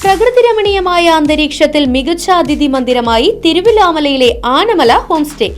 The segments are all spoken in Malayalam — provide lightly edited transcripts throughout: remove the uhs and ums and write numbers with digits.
പ്രകൃതിരമണീയമായ അന്തരീക്ഷത്തിൽ മികച്ച അതിഥി മന്ദിരമായി തിരുവിലാമലയിലെ ആനമല ഹോം സ്റ്റേ.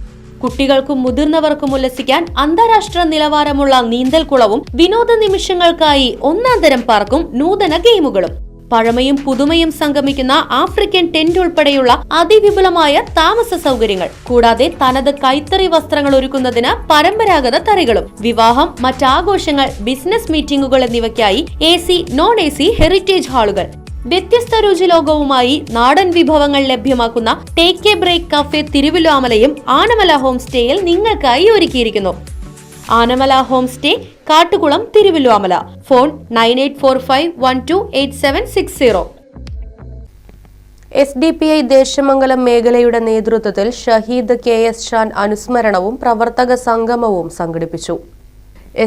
കുട്ടികൾക്കും മുതിർന്നവർക്കും ഉല്ലസിക്കാൻ അന്താരാഷ്ട്ര നിലവാരമുള്ള നീന്തൽക്കുളവും വിനോദ നിമിഷങ്ങൾക്കായി ഒന്നാന്തരം പാർക്കും നൂതന ഗെയിമുകളും. പഴമയും പുതുമയും സംഗമിക്കുന്ന ആഫ്രിക്കൻ ടെന്റ് ഉൾപ്പെടെയുള്ള അതിവിപുലമായ താമസ സൗകര്യങ്ങൾ, കൂടാതെ തനത് കൈത്തറി വസ്ത്രങ്ങൾ ഒരുക്കുന്നതിന് പരമ്പരാഗത തറികളും. വിവാഹം, മറ്റാഘോഷങ്ങൾ, ബിസിനസ് മീറ്റിംഗുകൾ എന്നിവയ്ക്കായി AC, നോൺ AC ഹെറിറ്റേജ് ഹാളുകൾ. വ്യത്യസ്ത രുചിലോകവുമായി നാടൻ വിഭവങ്ങൾ ലഭ്യമാക്കുന്ന ടേക്ക് എ ബ്രേക്ക് കഫേ തിരുവിലാമലയും ആനമല ഹോം സ്റ്റേയിൽ നിങ്ങൾക്കായി ഒരുക്കിയിരിക്കുന്നു. Anamala home stay, Kattukulam, Thiruvilamala. Phone 9845128760. SDPI Desamangalam മേഖലയുടെ നേതൃത്വത്തിൽ ഷഹീദ് KS ഷാൻ അനുസ്മരണവും പ്രവർത്തക സംഗമവും സംഘടിപ്പിച്ചു.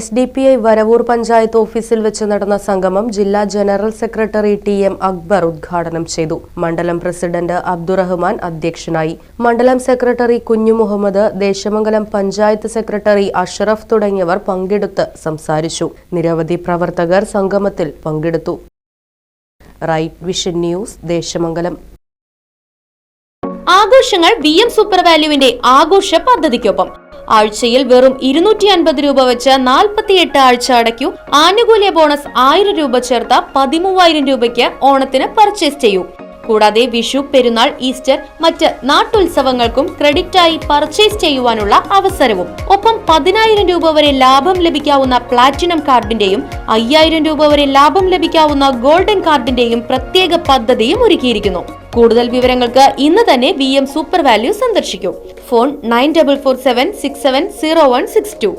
SDPI വരവൂർ പഞ്ചായത്ത് ഓഫീസിൽ വെച്ച് നടന്ന സംഗമം ജില്ലാ ജനറൽ സെക്രട്ടറി TM അക്ബർ ഉദ്ഘാടനം ചെയ്തു. മണ്ഡലം പ്രസിഡന്റ് അബ്ദുറഹ്മാൻ അധ്യക്ഷനായി. മണ്ഡലം സെക്രട്ടറി കുഞ്ഞു മുഹമ്മദ്, ദേശമംഗലം പഞ്ചായത്ത് സെക്രട്ടറി അഷ്റഫ് തുടങ്ങിയവർ പങ്കെടുത്ത് സംസാരിച്ചു. നിരവധി പ്രവർത്തകർ സംഗമത്തിൽ പങ്കെടുത്തു. Right vision news, Desamangalam. ആഘോഷങ്ങൾ VM സൂപ്പർ വാല്യുവിന്റെ ആഘോഷ പദ്ധതിക്കൊപ്പം. ആഴ്ചയിൽ വെറും 250 രൂപ വെച്ച് 48 ആഴ്ച അടയ്ക്കൂ. ആനുകൂല്യ ബോണസ് 1000 രൂപ ചേർത്ത 13000 രൂപയ്ക്ക് ഓണത്തിന് പർച്ചേസ് ചെയ്യൂ. കൂടാതെ വിഷു, പെരുന്നാൾ, ഈസ്റ്റർ, മറ്റ് നാട്ടുത്സവങ്ങൾക്കും ക്രെഡിറ്റായി പർച്ചേസ് ചെയ്യുവാനുള്ള അവസരവും. ഒപ്പം 10000 രൂപ വരെ ലാഭം ലഭിക്കാവുന്ന പ്ലാറ്റിനം കാർഡിന്റെയും 5000 രൂപ വരെ ലാഭം ലഭിക്കാവുന്ന ഗോൾഡൻ കാർഡിന്റെയും പ്രത്യേക പദ്ധതിയും ഒരുക്കിയിരിക്കുന്നു. കൂടുതൽ വിവരങ്ങൾക്ക് ഇന്ന് തന്നെ VM സൂപ്പർ വാല്യൂ സന്ദർശിക്കൂ. ഫോൺ 9447670162.